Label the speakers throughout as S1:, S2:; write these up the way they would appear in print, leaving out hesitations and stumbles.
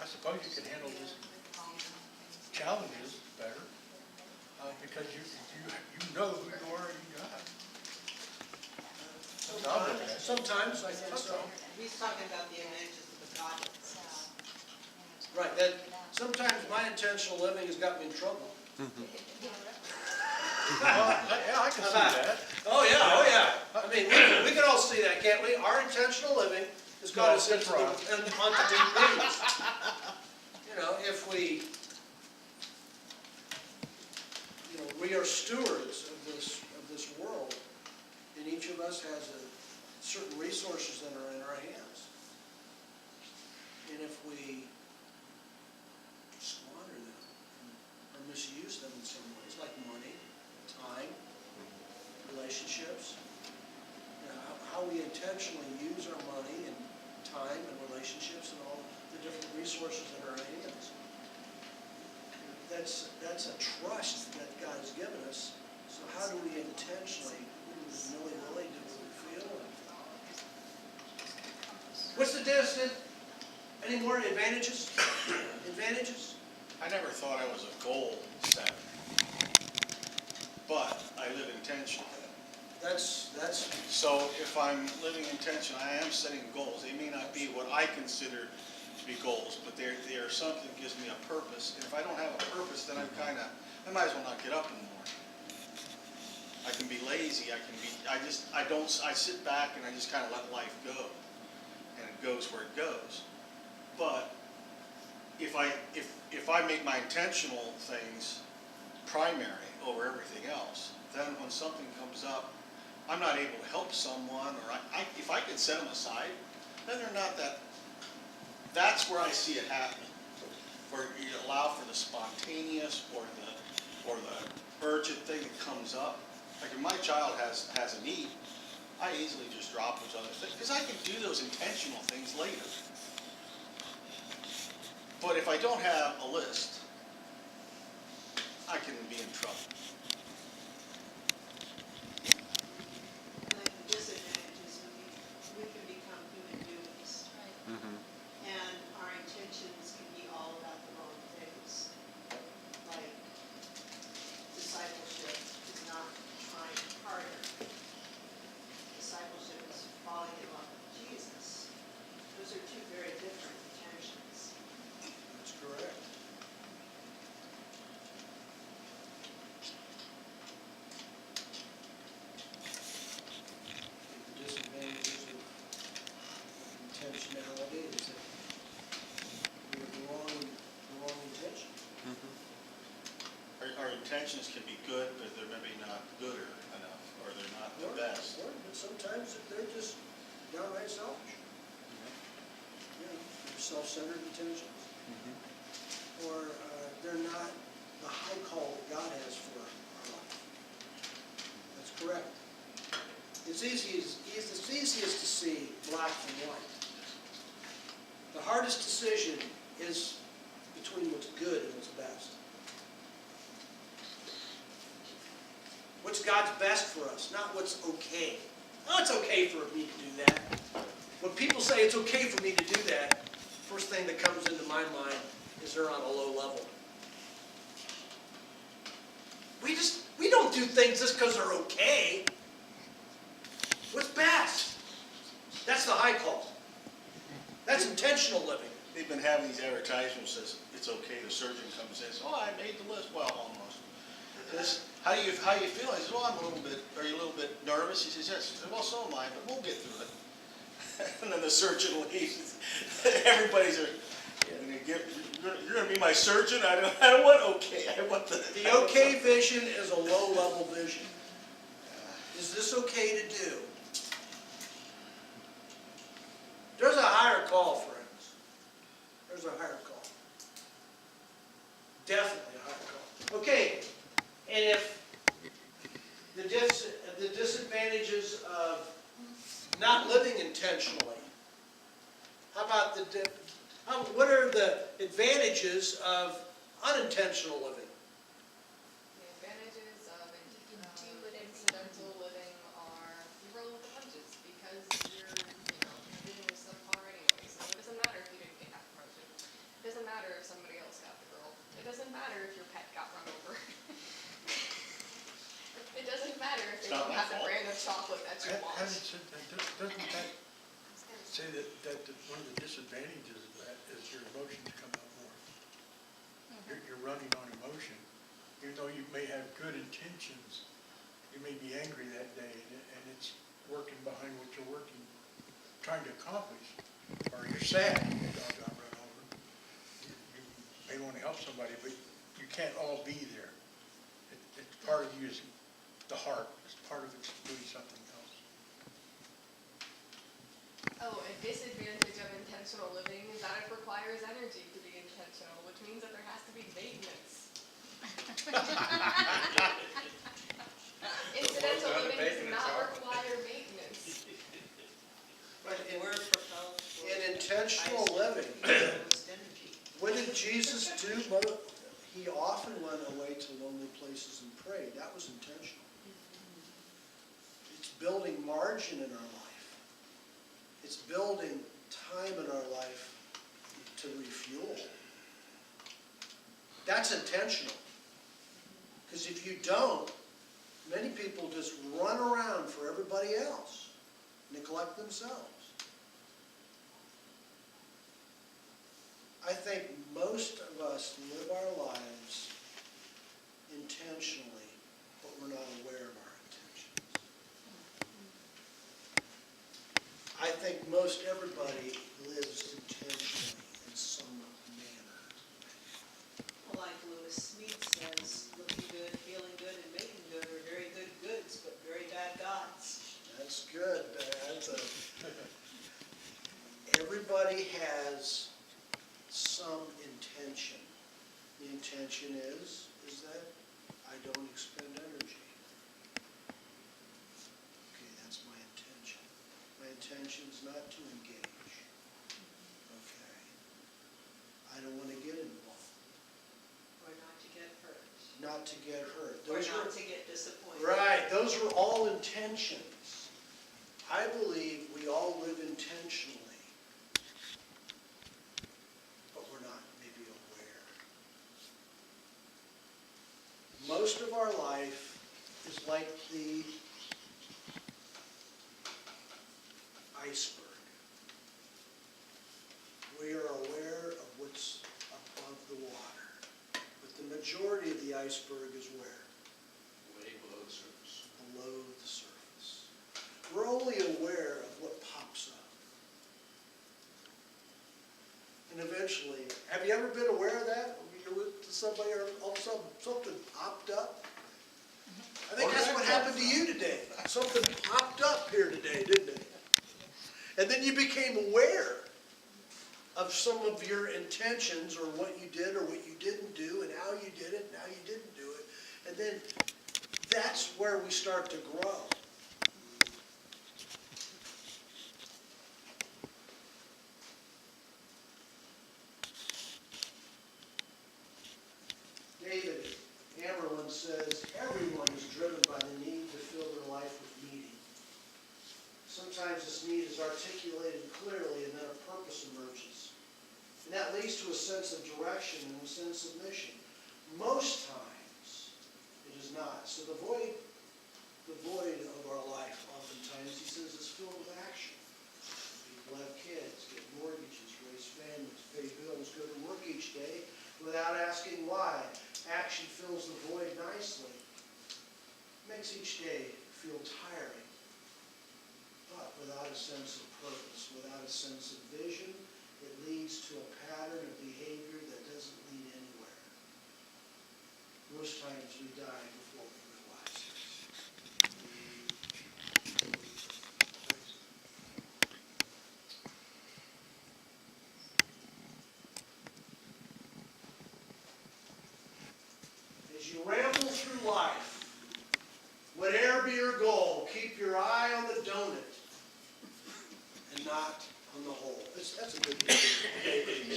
S1: I suppose you can handle these challenges better, because you know who you are and you got. That's how I'm looking at it.
S2: Sometimes, I think so.
S3: He's talking about the advantages of the project.
S2: Right, that, sometimes my intentional living has got me in trouble.
S1: Well, yeah, I can see that.
S2: Oh, yeah. I mean, we can all see that, can't we? Our intentional living has got us
S1: No, that's
S2: into
S1: right.
S2: onto deep weeds. You know, if we are stewards of this world, and each of us has certain resources that are in our hands. And if we squander them or misuse them in some ways, like money, time, relationships, you know, how we intentionally use our money and time and relationships and all the different resources that are in our hands. That's a trust that God has given us. So how do we intentionally, willy-nilly do what we feel? What's the difference? Any more advantages? Advantages?
S4: I never thought I was a goal setter, but I live intentionally.
S2: That's,
S4: So if I'm living intentionally, I am setting goals. They may not be what I consider to be goals, but they are something that gives me a purpose. And if I don't have a purpose, then I might as well not get up in the morning. I can be lazy, I sit back and I just kind of let life go. And it goes where it goes. But if I make my intentional things primary over everything else, then when something comes up, I'm not able to help someone, or if I can set them aside, then they're not that. That's where I see it happening, where you allow for the spontaneous or the urgent thing that comes up. Like if my child has a need, I easily just drop those other things because I can do those intentional things later. But if I don't have a list, I can be in trouble.
S3: And like the disadvantages, we can become human doings. And our intentions can be all about the wrong things. Like discipleship is not trying harder. Discipleship is falling in love with Jesus. Those are two very different intentions.
S2: that's correct. The disadvantages of intentionality is that we have the wrong intention.
S4: Our intentions can be good, but they're maybe not gooder enough, or they're not the best.
S2: But sometimes they're just downright selfish. You know, they're self-centered intentions. Or they're not the high call that God has for our life. That's correct. It's easiest to see black and white. The hardest decision is between what's good and what's best. What's God's best for us, not what's okay. Oh, it's okay for me to do that. When people say it's okay for me to do that, first thing that comes into my mind is they're on a low level. We don't do things just because they're okay. What's best? That's the high call. That's intentional living.
S4: They've been having these advertisements that says it's okay. The surgeon comes in and says, "Oh, I made the list." Well, almost. Says, how you feel? I says, "Well, I'm a little bit. Are you a little bit nervous?" He says, "Yes." He says, "Well, so am I, but we'll get through it." And then the surgeon leaves. Everybody's like, "You're going to be my surgeon? I don't want okay. I want the."
S2: The okay vision is a low level vision. Is this okay to do? There's a higher call, friends. There's a higher call. Definitely a higher call. Okay, and if the disadvantages of not living intentionally, how about what are the advantages of unintentional living?
S5: The advantages of incidental living are you roll with the punches because your vision is subpar anyway. So it doesn't matter if you didn't get that promotion. It doesn't of chocolate that you want.
S1: Having said that, doesn't that say that one of the disadvantages of that is your emotions come out more? You're running on emotion, even though you may have good intentions, you may be angry that day, and it's working behind what you're trying to accomplish. Or you're sad, your dog got run over. You may want to help somebody, but you can't all be there. It's part of you is the heart, it's part of it's doing something else.
S5: Oh, a disadvantage of intentional living is that it requires energy to be intentional, which means that there has to be maintenance. Incidental living does not require maintenance.
S2: But in,
S3: We're propelled for
S2: in intentional living,
S3: most energy.
S2: what did Jesus do? He often went away to lonely places and prayed. That was intentional. It's building margin in our life. It's building time in our life to refuel. That's intentional. Because if you don't, many people just run around for everybody else, neglect themselves. I think most of us live our lives intentionally, but we're not aware of our intentions. I think most everybody lives intentionally in some manner.
S3: Well, like Lewis Smead says, looking good, feeling good, and making good are very good goods, but very bad gods.
S2: That's good. Everybody has some intention. The intention is that I don't expend energy. Okay, that's my intention. My intention is not to engage. Okay. I don't want to get involved.
S3: Or not to get hurt.
S2: Not to get hurt.
S3: Or
S2: Those
S3: not
S2: are,
S3: to get disappointed.
S2: right, those are all intentions. I believe we all live intentionally, but we're not maybe aware. Most of our life is like the iceberg. We are aware of what's above the water, but the majority of the iceberg is where?
S6: Way below the surface.
S2: Below the surface. We're only aware of what pops up. And eventually, have you ever been aware of that? You're with somebody or all of a sudden something popped up? I think that's what happened to you today. Something popped up here today, didn't it? And then you became aware of some of your intentions or what you did or what you didn't do and how you did it and how you didn't do it. And then that's where we start to grow. David Amerlin says, everyone is driven by the need to fill their life with meaning. Sometimes this need is articulated clearly and then a purpose emerges. And that leads to a sense of direction and a sense of mission. Most times, it is not. So the void of our life, oftentimes, he says, is filled with action. People have kids, get mortgages, raise families, pay bills, go to work each day without asking why. Action fills the void nicely. Makes each day feel tiring. But without a sense of purpose, without a sense of vision, it leads to a pattern of behavior that doesn't lead anywhere. Most times we die before we realize it. As you ramble through life, whatever be your goal, keep your eye on the donut and not on the hole. That's a good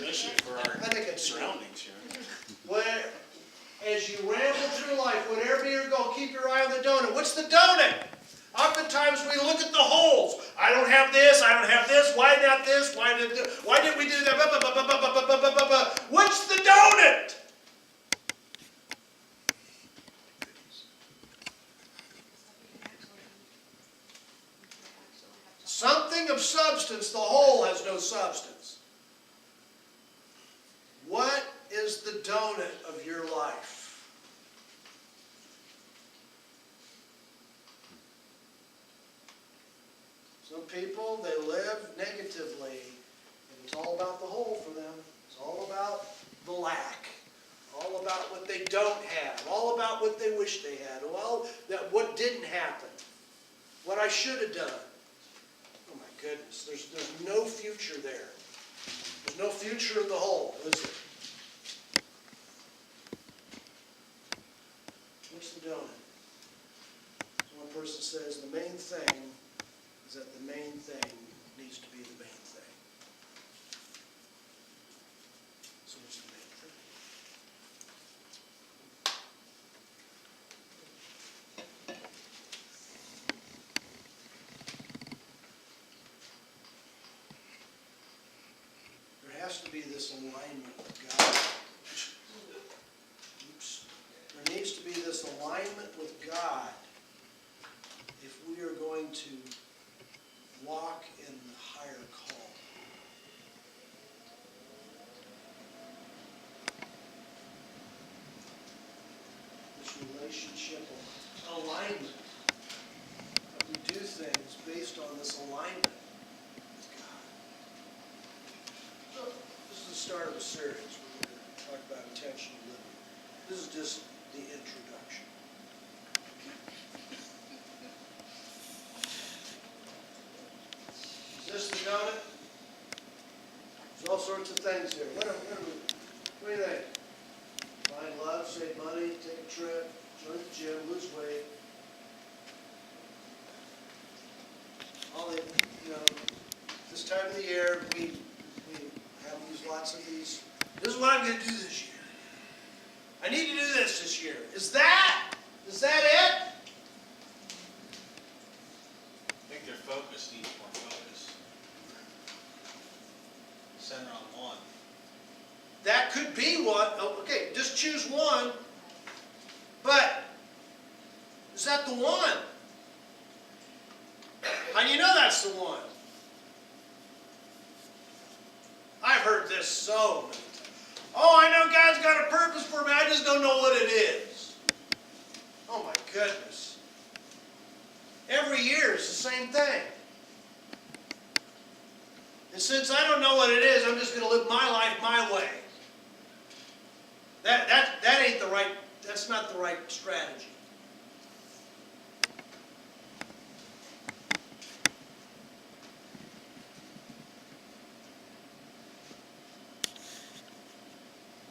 S4: Mission for our
S2: I think it's
S4: surroundings here.
S2: As you ramble through life, whatever be your goal, keep your eye on the donut. What's the donut? Oftentimes we look at the holes. I don't have this, I don't have this, why not this, why did we do that? What's the donut? substance, the whole has no substance. What is the donut of your life? Some people, they live negatively, and it's all about the whole for them. It's all about the lack, all about what they don't have, all about what they wish they had, well, what didn't happen, what I should have done. Oh my goodness, there's no future there. There's no future in the whole, is there? What's the donut? One person says the main thing is that the main thing needs to be the main thing. So what's the main thing? There has to be this alignment with God. Oops. There needs to be this alignment with God if we are going to walk in the higher call. This relationship of alignment. That we do things based on this alignment with God. So, this is the start of a series. We're going to talk about intentional living. This is just the introduction. Is this the donut? There's all sorts of things here. What do you think? Find love, save money, take a trip, join the gym, lose weight. All the, this time of the year, we have lots of these. This is what I'm going to do this year. I need to do this year. Is that it?
S4: I think their focus needs more focus. Center on one.
S2: That could be one. Oh, okay, just choose one. But is that the one? How do you know that's the one? I've heard this so many times. Oh, I know God's got a purpose for me. I just don't know what it is. Oh my goodness. Every year is the same thing. And since I don't know what it is, I'm just going to live my life my way. That ain't the right, that's not the right strategy.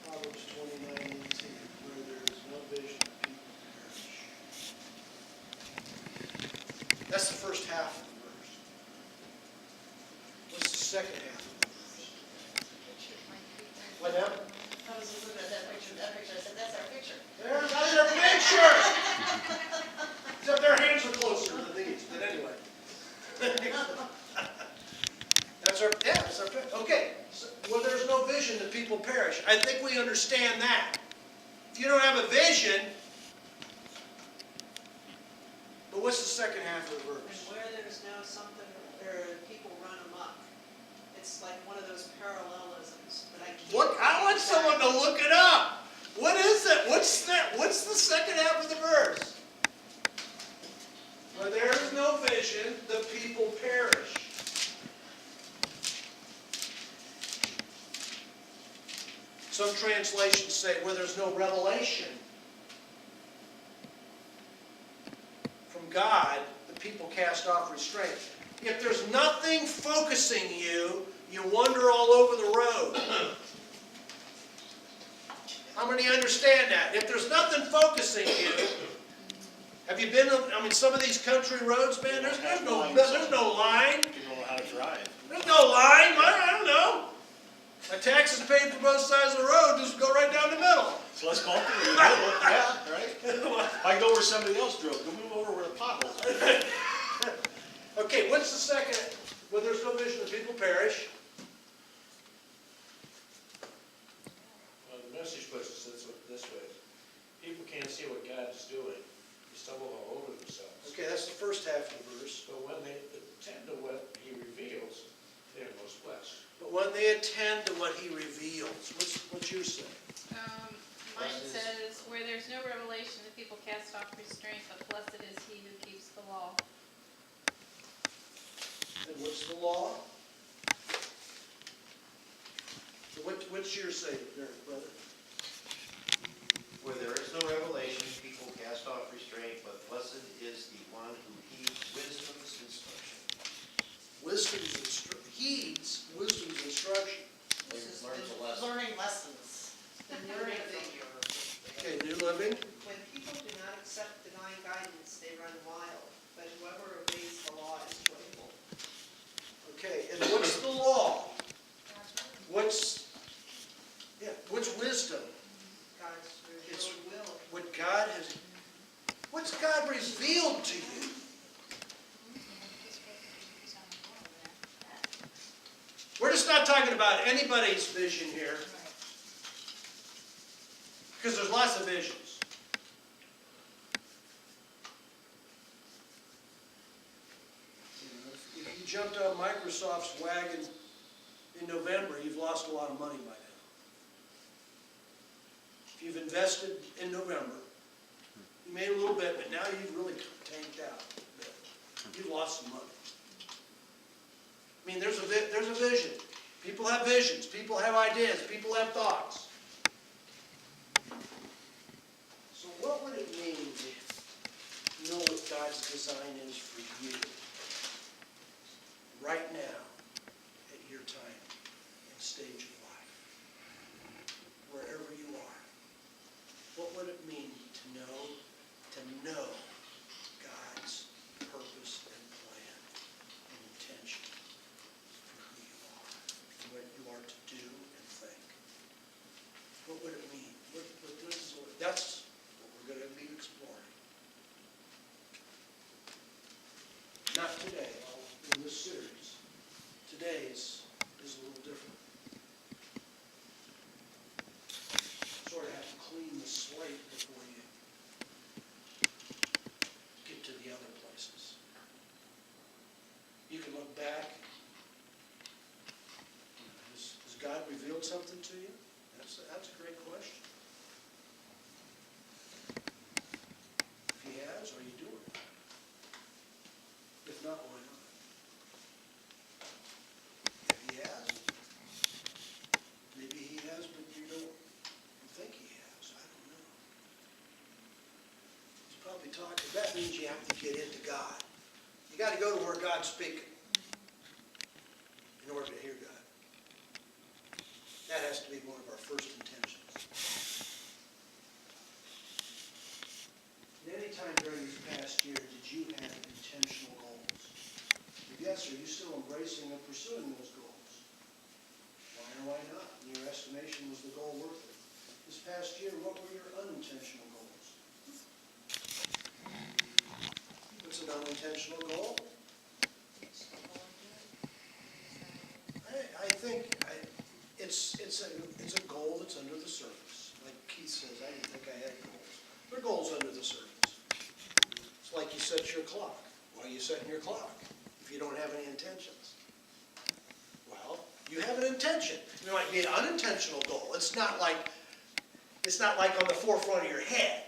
S2: Proverbs 29:18, where there is no vision, the people perish. That's the first half of the verse. What's the second half of the verse? What now?
S7: I was just looking at that picture, I said, that's our picture.
S2: There's our picture! Except their hands are closer than these, but anyway. That's our picture. Okay, so, well, there's no vision, the people perish. I think we understand that. If you don't have a vision, but what's the second half of the
S3: And
S2: verse?
S3: where there's no something, where people run amok. It's like one of those parallelisms, but I can't.
S2: What? I want someone to look it up. What is it? What's that? What's the second half of the verse? Where there is no vision, the people perish. Some translations say where there's no revelation from God, the people cast off restraint. If there's nothing focusing you, you wander all over the road. How many understand that? If there's nothing focusing you, have you been, some of these country roads, man, there's no line.
S4: People don't know how to drive.
S2: There's no line. I don't know. My taxes paid for both sides of the road, just go right down the middle.
S4: So let's bump it in the middle, yeah, right? I go where somebody else drove, go move over where the potholes are.
S2: Okay, what's the second? Where there's no vision, the people perish.
S6: Well, the message puts it this way. People can't see what God's doing. They stumble all over themselves.
S2: Okay, that's the first half of the verse.
S6: But when they attend to what He reveals,
S2: what he reveals. What's yours say?
S8: Mine says, where there's no revelation, the people cast off restraint, but blessed is he who keeps the law.
S2: And what's the law? So what's yours say there, brother?
S9: Where there is no revelation, people cast off restraint, but blessed is the one who heeds wisdom's instruction.
S2: Heeds wisdom's instruction.
S9: Learns a lesson.
S7: Learning lessons.
S3: The new living.
S2: Okay, New Living.
S3: When people do not accept divine guidance, they run wild, but whoever obeys the law is joyful.
S2: Okay, and what's the law? What's wisdom?
S3: God's
S2: It's-
S3: revealed will.
S2: What's God revealed to you? We're just not talking about anybody's vision here, because there's lots of visions. If you jumped on Microsoft's wagon in November, you've lost a lot of money by now. If you've invested in November, you made a little bit, but now you've really tanked out a bit. You've lost some money. I mean, there's a vision. People have visions. People have ideas. People have thoughts. So what would it mean to know what God's design is for you right now at your time and stage of life, wherever you are? What would it mean to know God's purpose and plan and intention for who you are, and what you are to do and think? What would it mean? That's what we're going to be exploring. Not today, in this series. Today is a little different. Sort of have to clean the slate before you get to the other places. You can look back. Has God revealed something to you? That's a great question. If he has, are you doing it? If not, why not? If he has, maybe he has, but you don't think he has. I don't know. He's probably talking. That means you have to get into God. You got to go to where God's speaking in order to hear God. That has to be one of our first intentions. At any time during this past year, did you have intentional goals? If yes, are you still embracing and pursuing those goals? Why or why not? In your estimation, was the goal worth it? This past year, what were your unintentional goals? What's an unintentional goal? I think it's a goal that's under the surface. Like Keith says, I didn't think I had goals. There are goals under the surface. It's like you set your clock. Why are you setting your clock if you don't have any intentions? Well, you have an intention. It might be an unintentional goal. It's not like on the forefront of your head.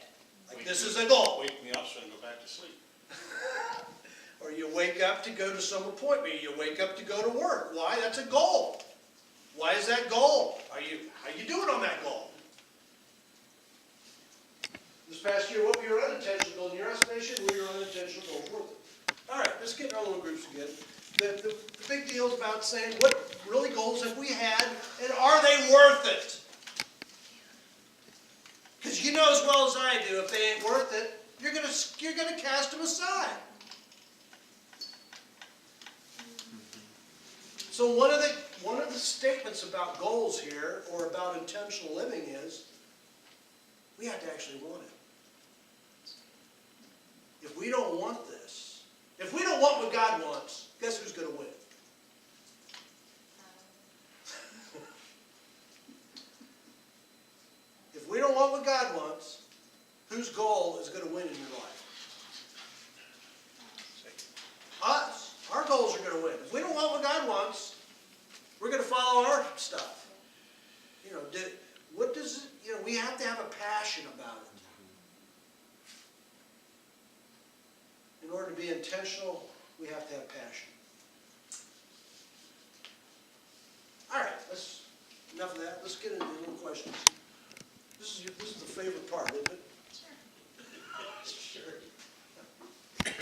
S2: Like this is a goal.
S4: Wake me up so I can go back to sleep.
S2: Or you wake up to go to some appointment. You wake up to go to work. Why? That's a goal. Why is that goal? How you doing on that goal? This past year, what were your unintentional goals? In your estimation, were your unintentional goals worth it? All right, let's get in our little groups again. The big deal is about saying what really goals have we had, and are they worth it? Because you know as well as I do, if they ain't worth it, you're gonna cast them aside. So one of the statements about goals here, or about intentional living, is we have to actually want it. If we don't want this, if we don't want what God wants, guess who's going to win? If we don't want what God wants, whose goal is going to win in your life? Us. Our goals are going to win. If we don't want what God wants, we're going to follow our stuff. you know, what does it, you know, we have to have a passion about it. In order to be intentional, we have to have passion. All right, enough of that, let's get into the little questions.